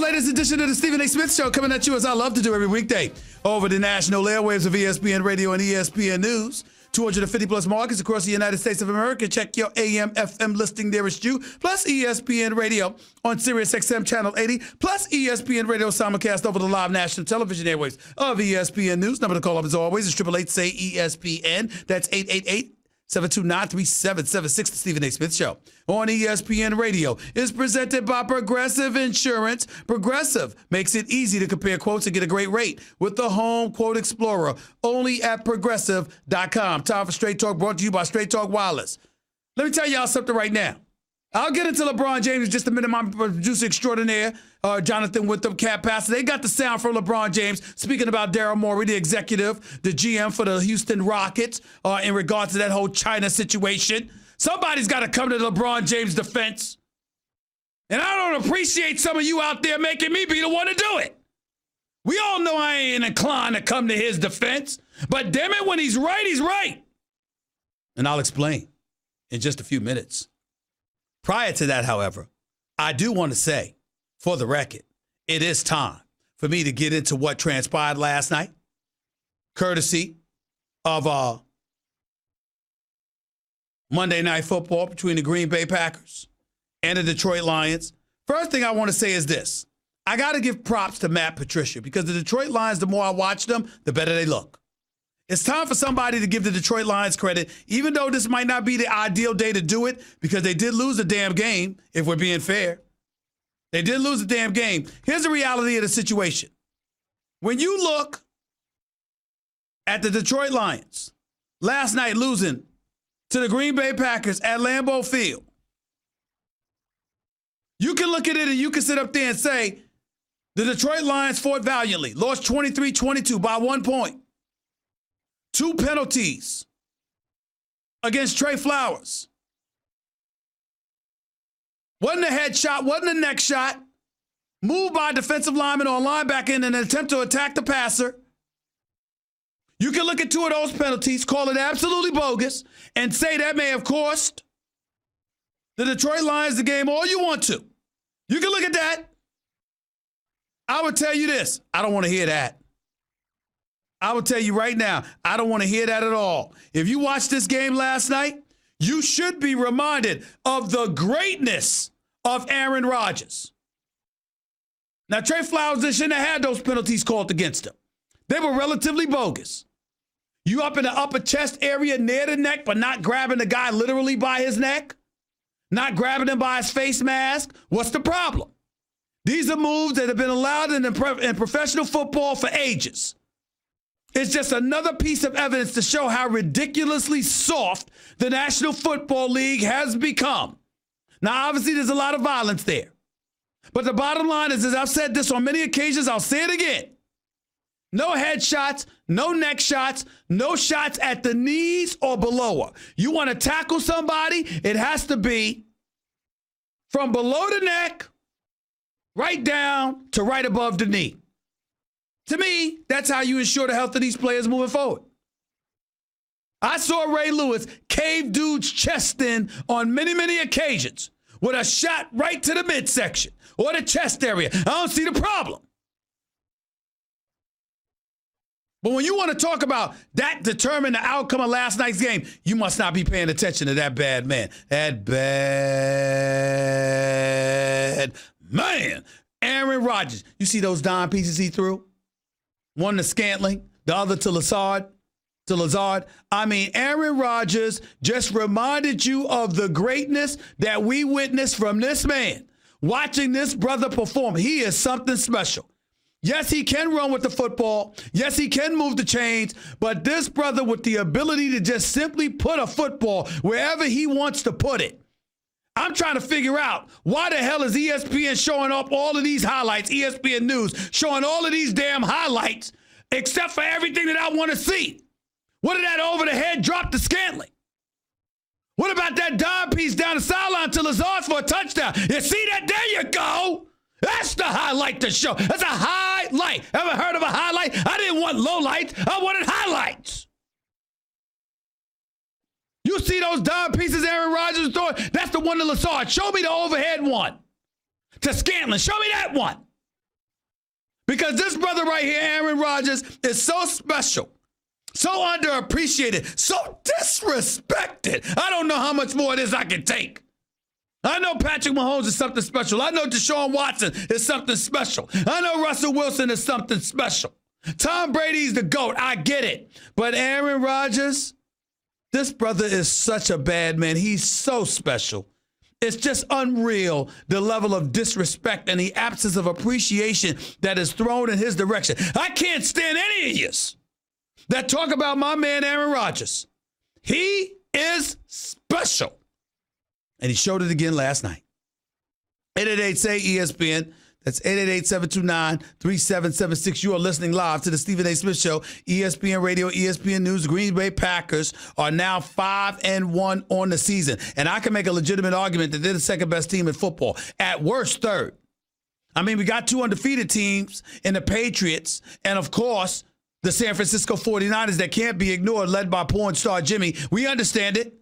latest edition of the Stephen A. Smith Show, coming at you as I love to do every weekday over the national airwaves of ESPN Radio and ESPN News. 250 plus markets across the United States of America. Check your AM, FM listing nearest you. Plus ESPN Radio on Sirius XM Channel 80. Plus ESPN Radio simulcast over the live national television airwaves of ESPN News. Number to call up as always is 888-SAY-ESPN. That's 888-729-3776. The Stephen A. Smith Show on ESPN Radio is presented by Progressive Insurance. Progressive makes it easy to compare quotes and get a great rate with the Home Quote Explorer, only at Progressive.com. Time for Straight Talk, brought to you by Straight Talk Wireless. Let me tell y'all something right now. I'll get into LeBron James in just a minute. My producer extraordinaire, Jonathan Witham, Cat Passer. They got the sound from LeBron James speaking about Daryl Morey, the executive, the GM for the Houston Rockets, in regards to that whole China situation. Somebody's got to come to LeBron James' defense. And I don't appreciate some of you out there making me be the one to do it. We all know I ain't inclined to come to his defense. But damn it, when he's right, he's right. And I'll explain in just a few minutes. Prior to that, however, I do want to say, for the record, it is time for me to get into what transpired last night, courtesy of Monday Night Football between the Green Bay Packers and the Detroit Lions. First thing I want to say is this. I got to give props to Matt Patricia because the Detroit Lions, the more I watch them, the better they look. It's time for somebody to give the Detroit Lions credit, even though this might not be the ideal day to do it because they did lose a damn game, if we're being fair. They did lose a damn game. Here's the reality of the situation. When you look at the Detroit Lions last night losing to the Green Bay Packers at Lambeau Field, you can look at it and you can sit up there and say, the Detroit Lions fought valiantly, lost 23-22 by 1 point. 2 penalties against Trey Flowers. Wasn't a head shot, wasn't a neck shot. Moved by a defensive lineman or linebacker in an attempt to attack the passer. You can look at 2 of those penalties, call it absolutely bogus, and say that may have cost the Detroit Lions the game all you want to. You can look at that. I would tell you this. I don't want to hear that. I will tell you right now, I don't want to hear that at all. If you watched this game last night, you should be reminded of the greatness of Aaron Rodgers. Now, Trey Flowers shouldn't have had those penalties called against him. They were relatively bogus. You up in the upper chest area near the neck, but not grabbing the guy literally by his neck, not grabbing him by his face mask. What's the problem? These are moves that have been allowed in professional football for ages. It's just another piece of evidence to show how ridiculously soft the National Football League has become. Now, obviously, there's a lot of violence there. But the bottom line is, as I've said this on many occasions, I'll say it again. No head shots, no neck shots, no shots at the knees or below her. You want to tackle somebody, it has to be from below the neck right down to right above the knee. To me, that's how you ensure the health of these players moving forward. I saw Ray Lewis cave dude's chest in on many, many occasions with a shot right to the midsection or the chest area. I don't see the problem. But when you want to talk about that determined the outcome of last night's game, you must not be paying attention to that bad man. That bad man. Aaron Rodgers. You see those dime pieces he threw? One to Scantling, the other to Lazard. I mean, Aaron Rodgers just reminded you of the greatness that we witnessed from this man. Watching this brother perform, he is something special. Yes, he can run with the football. Yes, he can move the chains. But this brother with the ability to just simply put a football wherever he wants to put it. I'm trying to figure out why the hell is ESPN showing up all of these highlights, ESPN News showing all of these damn highlights, except for everything that I want to see. What did that over-the-head drop to Scantling? What about that dime piece down the sideline to Lazard for a touchdown? You see that? There you go. That's the highlight to show. That's a highlight. Ever heard of a highlight? I didn't want lowlights. I wanted highlights. You see those dime pieces Aaron Rodgers throwing? That's the one to Lazard. Show me the overhead one. To Scantling. Show me that one. Because this brother right here, Aaron Rodgers, is so special, so underappreciated, so disrespected. I don't know how much more of this I can take. I know Patrick Mahomes is something special. I know Deshaun Watson is something special. I know Russell Wilson is something special. Tom Brady's the GOAT. I get it. But Aaron Rodgers, this brother is such a bad man. He's so special. It's just unreal, the level of disrespect and the absence of appreciation that is thrown in his direction. I can't stand any of you that talk about my man Aaron Rodgers. He is special. And he showed it again last night. 888-SAY-ESPN. That's 888-729-3776. You are listening live to the Stephen A. Smith Show. ESPN Radio, ESPN News. Green Bay Packers are now 5-1 on the season. And I can make a legitimate argument that they're the second best team in football. At worst, third. I mean, we got two undefeated teams in the Patriots. And, of course, the San Francisco 49ers that can't be ignored, led by porn star Jimmy. We understand it.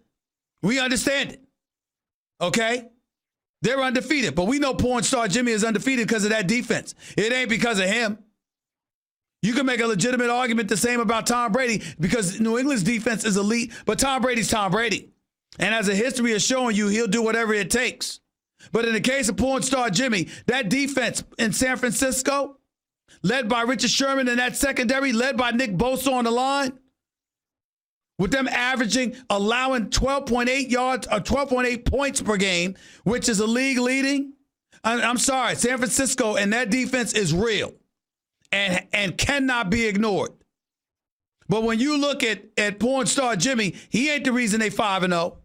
We understand it. Okay? They're undefeated, but we know porn star Jimmy is undefeated because of that defense. It ain't because of him. You can make a legitimate argument the same about Tom Brady because New England's defense is elite, but Tom Brady's Tom Brady. And as a history is showing you, he'll do whatever it takes. But in the case of porn star Jimmy, that defense in San Francisco, led by Richard Sherman and that secondary, led by Nick Bosa on the line, with them allowing 12.8 yards or 12.8 points per game, which is a league leading. I'm sorry, San Francisco and that defense is real and cannot be ignored. But when you look at porn star Jimmy, he ain't the reason they 5-0.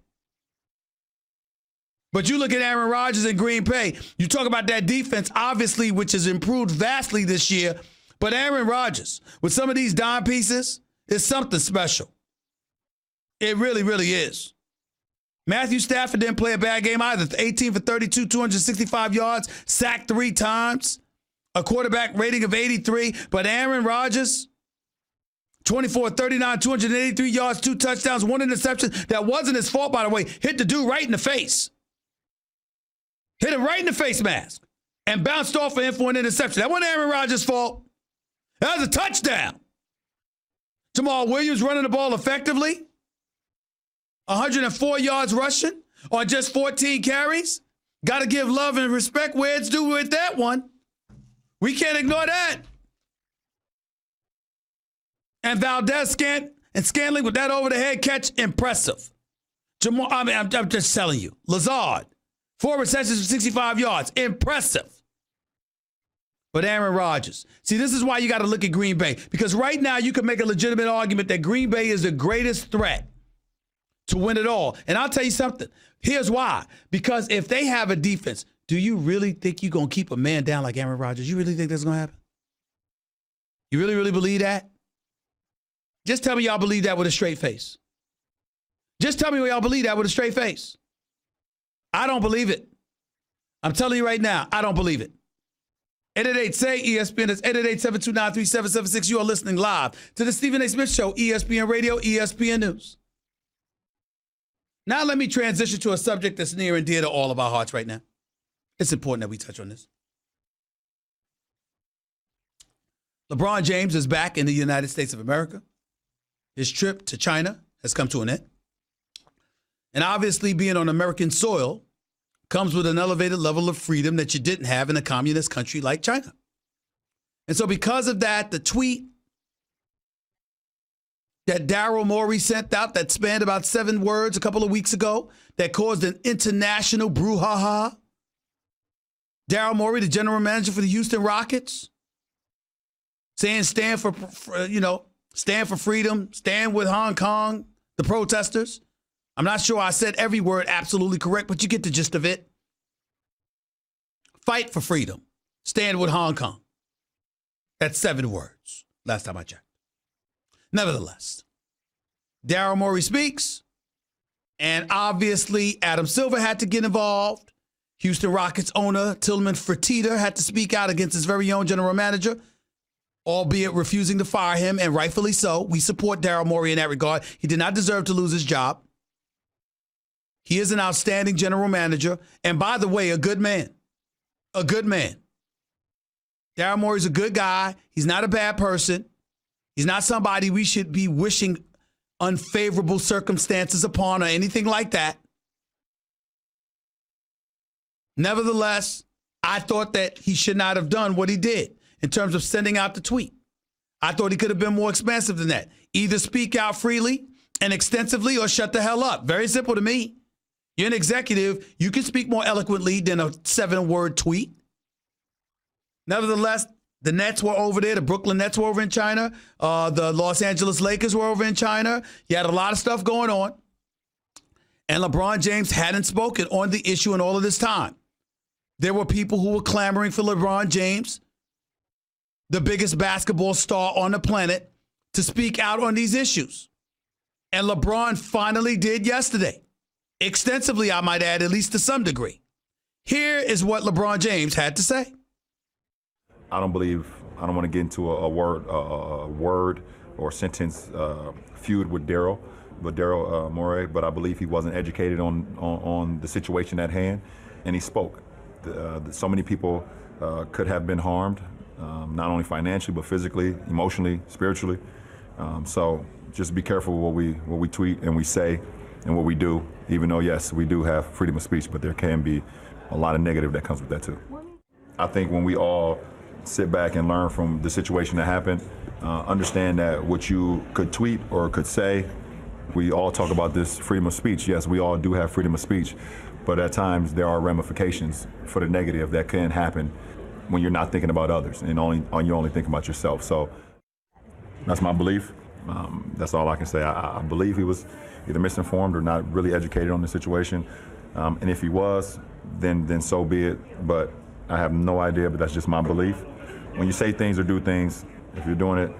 But you look at Aaron Rodgers in Green Bay, you talk about that defense, obviously, which has improved vastly this year. But Aaron Rodgers, with some of these dime pieces, is something special. It really, really is. Matthew Stafford didn't play a bad game either. 18 for 32, 265 yards, sacked 3 times, a quarterback rating of 83. But Aaron Rodgers, 24 39, 283 yards, 2 touchdowns, 1 interception. That wasn't his fault, by the way. Hit the dude right in the face. Hit him right in the face mask and bounced off of him for an interception. That wasn't Aaron Rodgers' fault. That was a touchdown. Jamal Williams running the ball effectively. 104 yards rushing on just 14 carries. Got to give love and respect where it's due with that one. We can't ignore that. And Valdez Scantling with that over-the-head catch, impressive. I'm just telling you. Lazard, 4 receptions for 65 yards, impressive. But Aaron Rodgers. See, this is why you got to look at Green Bay. Because right now you can make a legitimate argument that Green Bay is the greatest threat to win it all. And I'll tell you something. Here's why. Because if they have a defense, do you really think you're going to keep a man down like Aaron Rodgers? You really think that's going to happen? You really, really believe that? Just tell me y'all believe that with a straight face. Just tell me y'all believe that with a straight face. I don't believe it. I'm telling you right now, I don't believe it. 888-SAY-ESPN. That's 888-729-3776. You are listening live to the Stephen A. Smith Show, ESPN Radio, ESPN News. Now let me transition to a subject that's near and dear to all of our hearts right now. It's important that we touch on this. LeBron James is back in the United States of America. His trip to China has come to an end. And obviously being on American soil comes with an elevated level of freedom that you didn't have in a communist country like China. And so because of that, the tweet that Daryl Morey sent out that spanned about 7 words a couple of weeks ago that caused an international brouhaha. Daryl Morey, the general manager for the Houston Rockets, saying stand for freedom, stand with Hong Kong, the protesters. I'm not sure I said every word absolutely correct, but you get the gist of it. Fight for freedom. Stand with Hong Kong. That's 7 words, last time I checked. Nevertheless, Daryl Morey speaks, and obviously Adam Silver had to get involved. Houston Rockets owner Tillman Fertitta had to speak out against his very own general manager, albeit refusing to fire him, and rightfully so. We support Daryl Morey in that regard. He did not deserve to lose his job. He is an outstanding general manager, and by the way, a good man. A good man. Daryl Morey's a good guy. He's not a bad person. He's not somebody we should be wishing unfavorable circumstances upon or anything like that. Nevertheless, I thought that he should not have done what he did in terms of sending out the tweet. I thought he could have been more expansive than that. Either speak out freely and extensively or shut the hell up. Very simple to me. You're an executive. You can speak more eloquently than a 7-word tweet. Nevertheless, the Nets were over there. The Brooklyn Nets were over in China. The Los Angeles Lakers were over in China. You had a lot of stuff going on. And LeBron James hadn't spoken on the issue in all of this time. There were people who were clamoring for LeBron James, the biggest basketball star on the planet, to speak out on these issues. And LeBron finally did yesterday. Extensively, I might add, at least to some degree. Here is what LeBron James had to say. I don't want to get into a word or sentence feud with Daryl Morey, but I believe he wasn't educated on the situation at hand, and he spoke. So many people could have been harmed, not only financially, but physically, emotionally, spiritually. So just be careful what we tweet and we say and what we do, even though, yes, we do have freedom of speech, but there can be a lot of negative that comes with that too. I think when we all sit back and learn from the situation that happened, understand that what you could tweet or could say, we all talk about this freedom of speech. Yes, we all do have freedom of speech, but at times there are ramifications for the negative that can happen when you're not thinking about others and you're only thinking about yourself. So that's my belief. That's all I can say. I believe he was either misinformed or not really educated on the situation. And if he was, then so be it. But I have no idea, but that's just my belief. When you say things or do things, if you're doing it,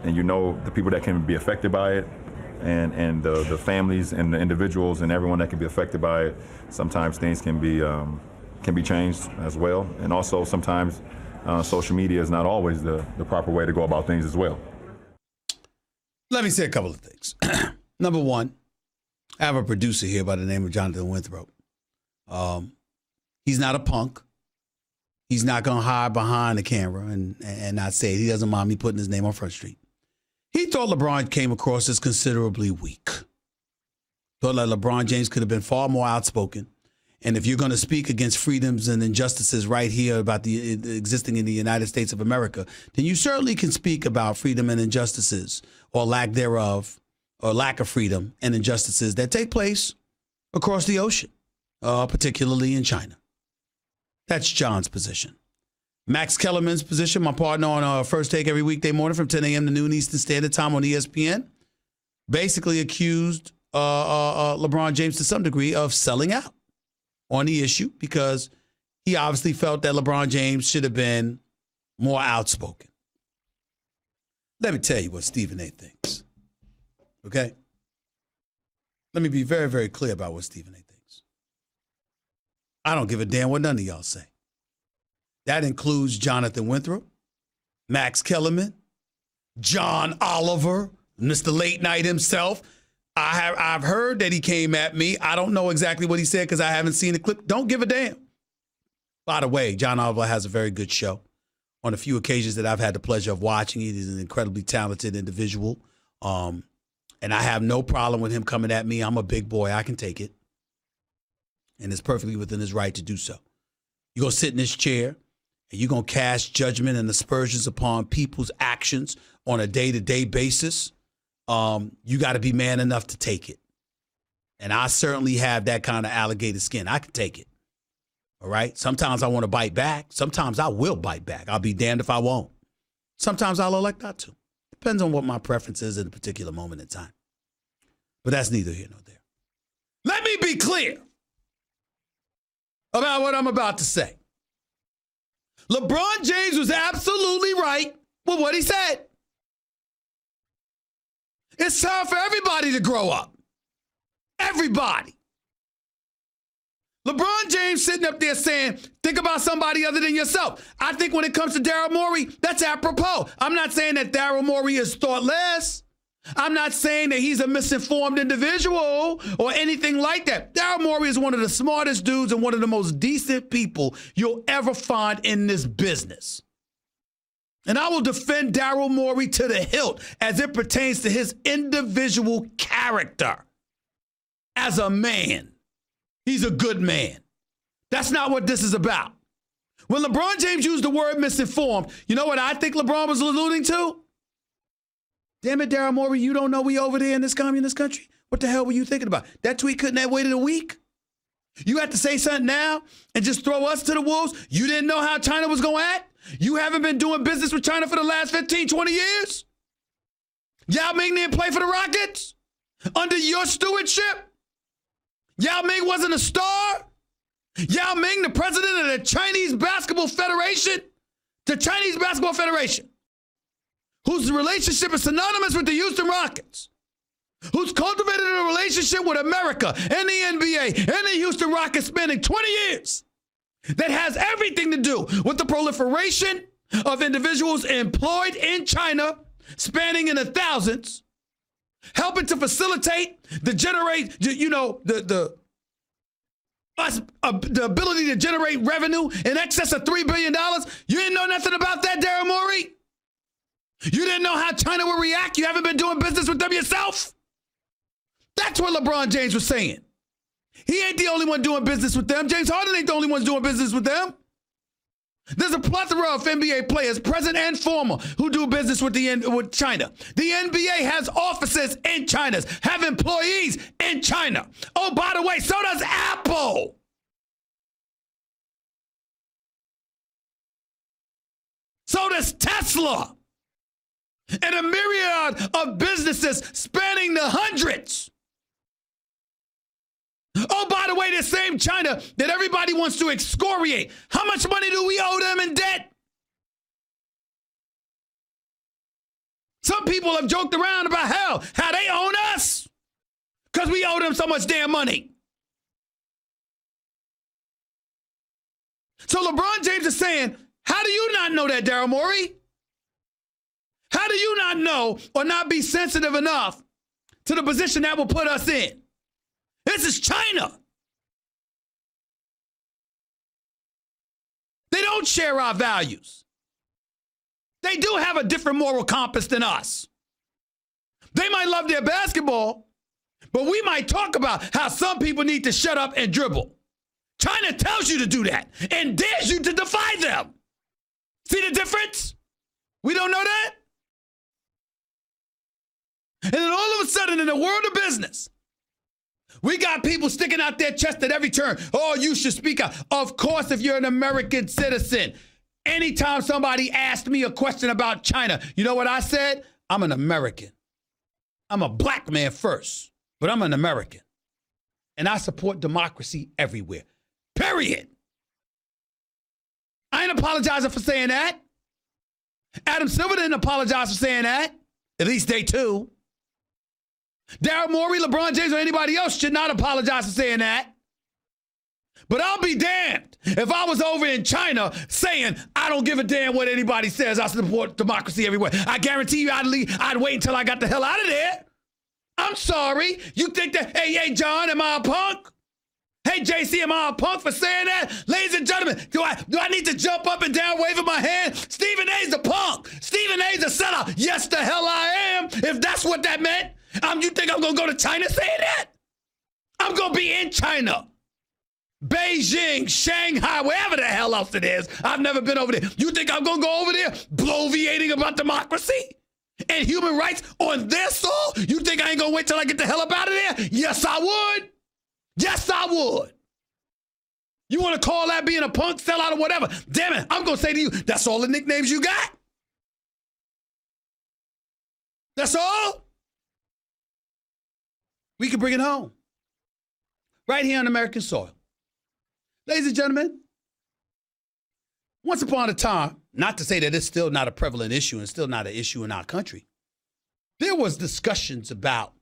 and you know the people that can be affected by it, and the families and the individuals and everyone that can be affected by it, sometimes things can be changed as well. And also sometimes social media is not always the proper way to go about things as well. Let me say a couple of things. Number one, I have a producer here by the name of Jonathan Winthrop. He's not a punk. He's not going to hide behind the camera and not say it. He doesn't mind me putting his name on Front Street. He thought LeBron came across as considerably weak. Thought that LeBron James could have been far more outspoken. And if you're going to speak against freedoms and injustices right here about the existing in the United States of America, then you certainly can speak about freedom and injustices or lack thereof or lack of freedom and injustices that take place across the ocean, particularly in China. That's John's position. Max Kellerman's position, my partner on First Take every weekday morning from 10 a.m. to noon Eastern Standard Time on ESPN, basically accused LeBron James to some degree of selling out on the issue because he obviously felt that LeBron James should have been more outspoken. Let me tell you what Stephen A. thinks, okay? Let me be very, very clear about what Stephen A. thinks. I don't give a damn what none of y'all say. That includes Jonathan Winthrop, Max Kellerman, John Oliver, Mr. Late Night himself. I've heard that he came at me. I don't know exactly what he said because I haven't seen the clip. Don't give a damn. By the way, John Oliver has a very good show. On a few occasions that I've had the pleasure of watching it, he's an incredibly talented individual. And I have no problem with him coming at me. I'm a big boy. I can take it. And it's perfectly within his right to do so. You're going to sit in this chair and you're going to cast judgment and aspersions upon people's actions on a day-to-day basis. You got to be man enough to take it. And I certainly have that kind of alligator skin. I can take it. All right? Sometimes I want to bite back. Sometimes I will bite back. I'll be damned if I won't. Sometimes I'll elect not to. Depends on what my preference is at a particular moment in time. But that's neither here nor there. Let me be clear about what I'm about to say. LeBron James was absolutely right with what he said. It's time for everybody to grow up. Everybody. LeBron James sitting up there saying, think about somebody other than yourself. I think when it comes to Daryl Morey, that's apropos. I'm not saying that Daryl Morey is thoughtless. I'm not saying that he's a misinformed individual or anything like that. Daryl Morey is one of the smartest dudes and one of the most decent people you'll ever find in this business. And I will defend Daryl Morey to the hilt as it pertains to his individual character as a man. He's a good man. That's not what this is about. When LeBron James used the word misinformed, you know what I think LeBron was alluding to? Damn it, Daryl Morey, you don't know we over there in this communist country? What the hell were you thinking about? That tweet couldn't have waited a week? You have to say something now and just throw us to the wolves? You didn't know how China was going to act? You haven't been doing business with China for the last 15, 20 years? Yao Ming didn't play for the Rockets under your stewardship? Yao Ming wasn't a star? Yao Ming, the president of the Chinese Basketball Federation? The Chinese Basketball Federation, whose relationship is synonymous with the Houston Rockets, who's cultivated a relationship with America and the NBA and the Houston Rockets spanning 20 years, that has everything to do with the proliferation of individuals employed in China, spanning in the thousands, helping to facilitate the ability to generate revenue in excess of $3 billion. You didn't know nothing about that, Daryl Morey? You didn't know how China would react? You haven't been doing business with them yourself? That's what LeBron James was saying. He ain't the only one doing business with them. James Harden ain't the only one doing business with them. There's a plethora of NBA players, present and former, who do business with China. The NBA has offices in China, have employees in China. Oh, by the way, so does Apple. So does Tesla. And a myriad of businesses spanning the hundreds. Oh, by the way, the same China that everybody wants to excoriate. How much money do we owe them in debt? Some people have joked around about how they own us because we owe them so much damn money. So LeBron James is saying, how do you not know that, Daryl Morey? How do you not know or not be sensitive enough to the position that will put us in? This is China. They don't share our values. They do have a different moral compass than us. They might love their basketball, but we might talk about how some people need to shut up and dribble. China tells you to do that and dares you to defy them. See the difference? We don't know that? And then all of a sudden in the world of business, we got people sticking out their chest at every turn. Oh, you should speak out. Of course, if you're an American citizen. Anytime somebody asked me a question about China, you know what I said? I'm an American. I'm a black man first, but I'm an American. And I support democracy everywhere. Period. I ain't apologizing for saying that. Adam Silver didn't apologize for saying that. At least day two. Daryl Morey, LeBron James, or anybody else should not apologize for saying that. But I'll be damned if I was over in China saying, I don't give a damn what anybody says. I support democracy everywhere. I guarantee you I'd wait until I got the hell out of there. I'm sorry. You think that, hey, John, am I a punk? Hey, JC, am I a punk for saying that? Ladies and gentlemen, do I need to jump up and down, waving my hand? Stephen A's a punk. Stephen A's a sellout. Yes, the hell I am, if that's what that meant. You think I'm going to go to China saying that? I'm going to be in China. Beijing, Shanghai, wherever the hell else it is. I've never been over there. You think I'm going to go over there bloviating about democracy and human rights on their soul? You think I ain't going to wait till I get the hell up out of there? Yes, I would. Yes, I would. You want to call that being a punk, sellout, or whatever? Damn it, I'm going to say to you, that's all the nicknames you got? That's all? We can bring it home. Right here on American soil. Ladies and gentlemen, once upon a time, not to say that it's still not a prevalent issue and still not an issue in our country, there was discussions about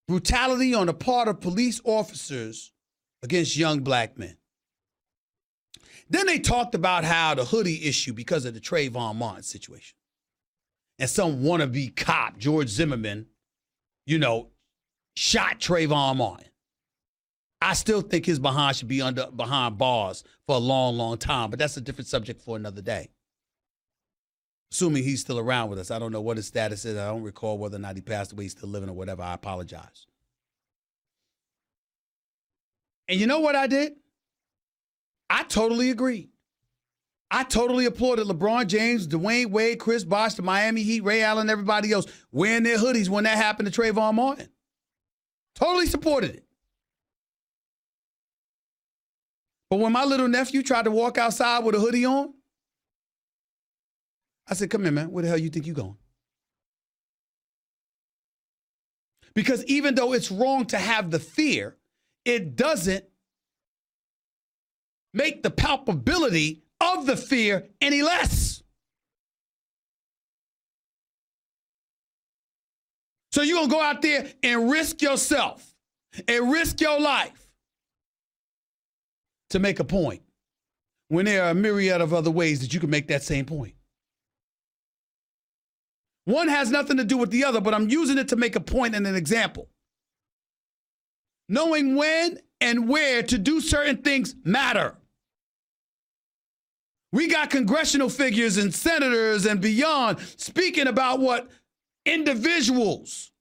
brutality on the part of police officers against young black men. Then they talked about how the hoodie issue because of the Trayvon Martin situation. And some wannabe cop, George Zimmerman, shot Trayvon Martin. I still think his behind should be behind bars for a long, long time, but that's a different subject for another day. Assuming he's still around with us. I don't know what his status is. I don't recall whether or not he passed away, he's still living or whatever. I apologize. And you know what I did? I totally agreed. I totally applauded LeBron James, Dwayne Wade, Chris Bosh, the Miami Heat, Ray Allen, everybody else wearing their hoodies when that happened to Trayvon Martin. Totally supported it. But when my little nephew tried to walk outside with a hoodie on, I said, come here, man. Where the hell you think you going? Because even though it's wrong to have the fear, it doesn't make the palpability of the fear any less. So you're going to go out there and risk yourself and risk your life to make a point when there are a myriad of other ways that you can make that same point. One has nothing to do with the other, but I'm using it to make a point and an example. Knowing when and where to do certain things matter. We got congressional figures and senators and beyond speaking about what individuals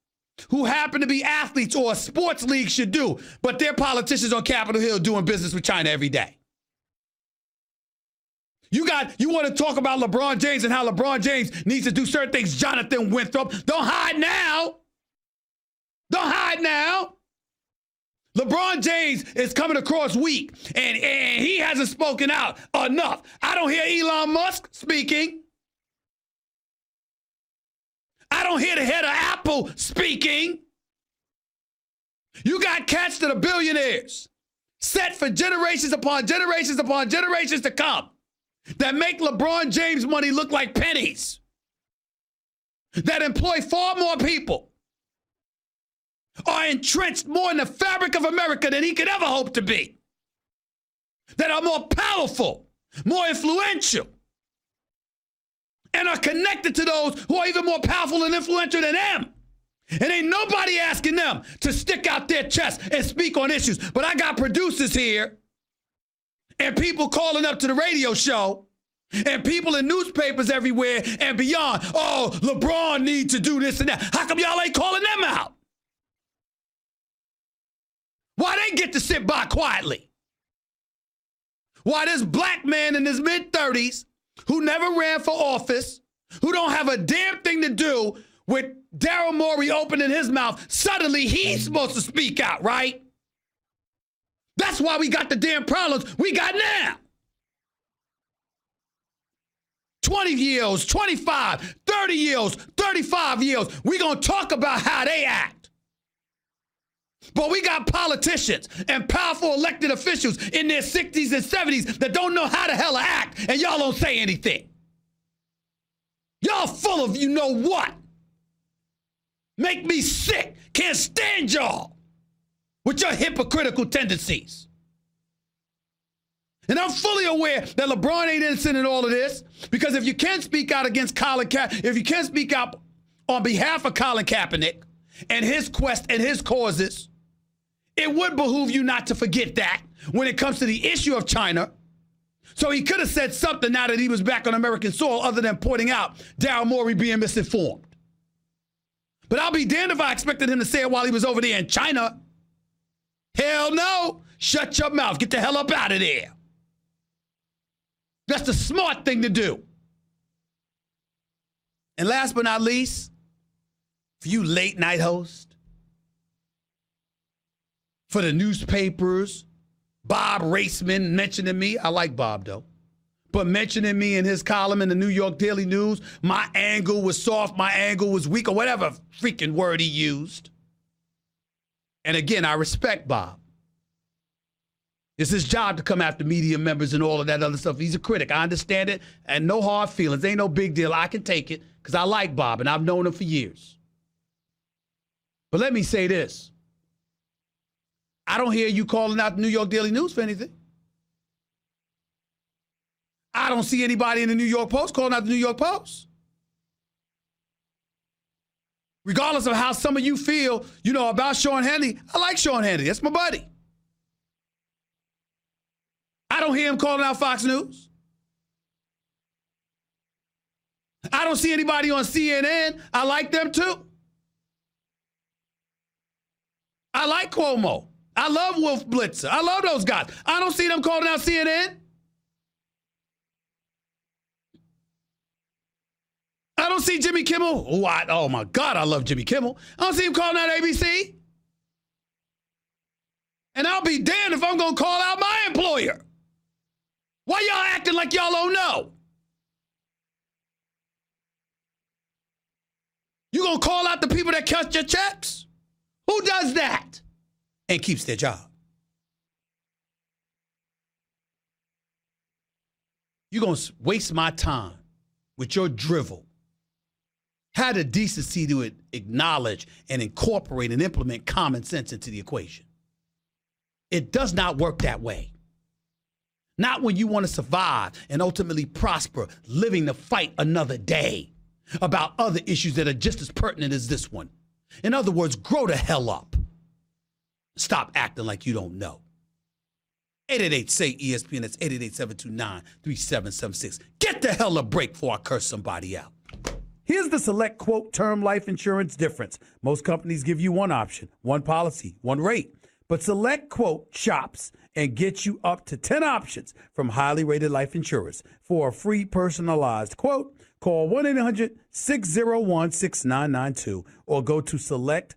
who happen to be athletes or a sports league should do, but they're politicians on Capitol Hill doing business with China every day. You want to talk about LeBron James and how LeBron James needs to do certain things, Jonathan Winthrop. Don't hide now. Don't hide now. LeBron James is coming across weak, and he hasn't spoken out enough. I don't hear Elon Musk speaking. I don't hear the head of Apple speaking. You got cats that are billionaires, set for generations upon generations upon generations to come, that make LeBron James money look like pennies, that employ far more people, are entrenched more in the fabric of America than he could ever hope to be, that are more powerful, more influential, and are connected to those who are even more powerful and influential than them. And ain't nobody asking them to stick out their chest and speak on issues. But I got producers here and people calling up to the radio show and people in newspapers everywhere and beyond. Oh, LeBron needs to do this and that. How come y'all ain't calling them out? Why they get to sit by quietly? Why this black man in his mid-30s who never ran for office, who don't have a damn thing to do with Daryl Morey opening his mouth, suddenly he's supposed to speak out, right? That's why we got the damn problems we got now. 20 years, 25, 30 years, 35 years, we gonna talk about how they act. But we got politicians and powerful elected officials in their 60s and 70s that don't know how the hell to act, and y'all don't say anything. Y'all full of you know what. Make me sick. Can't stand y'all with your hypocritical tendencies. And I'm fully aware that LeBron ain't innocent in all of this, because if you can speak out against Colin Kaepernick, if you can speak out on behalf of Colin Kaepernick and his quest and his causes, it would behoove you not to forget that when it comes to the issue of China. So he could have said something now that he was back on American soil other than pointing out Daryl Morey being misinformed. But I'll be damned if I expected him to say it while he was over there in China. Hell no. Shut your mouth. Get the hell up out of there. That's the smart thing to do. And last but not least, for you late night hosts, for the newspapers, Bob Raceman mentioning me. I like Bob, though. But mentioning me in his column in the New York Daily News, my angle was soft, my angle was weak, or whatever freaking word he used. And again, I respect Bob. It's his job to come after media members and all of that other stuff. He's a critic. I understand it, and no hard feelings. Ain't no big deal. I can take it because I like Bob, and I've known him for years. But let me say this. I don't hear you calling out the New York Daily News for anything. I don't see anybody in the New York Post calling out the New York Post. Regardless of how some of you feel, about Sean Hannity, I like Sean Hannity. That's my buddy. I don't hear him calling out Fox News. I don't see anybody on CNN. I like them too. I like Cuomo. I love Wolf Blitzer. I love those guys. I don't see them calling out CNN. I don't see Jimmy Kimmel. Oh my God, I love Jimmy Kimmel. I don't see him calling out ABC. And I'll be damned if I'm going to call out my employer. Why y'all acting like y'all don't know? You going to call out the people that cut your checks? Who does that and keeps their job? You're going to waste my time with your drivel. Had the decency to acknowledge and incorporate and implement common sense into the equation. It does not work that way. Not when you want to survive and ultimately prosper, living to fight another day about other issues that are just as pertinent as this one. In other words, grow the hell up. Stop acting like you don't know. 888-SAY-ESPN, that's 888-729-3776. Get the hell a break before I curse somebody out. Here's the Select Quote term life insurance difference. Most companies give you one option, one policy, one rate. But Select Quote shops and gets you up to 10 options from highly rated life insurers. For a free personalized quote, call 1-800-601-6992 or go to select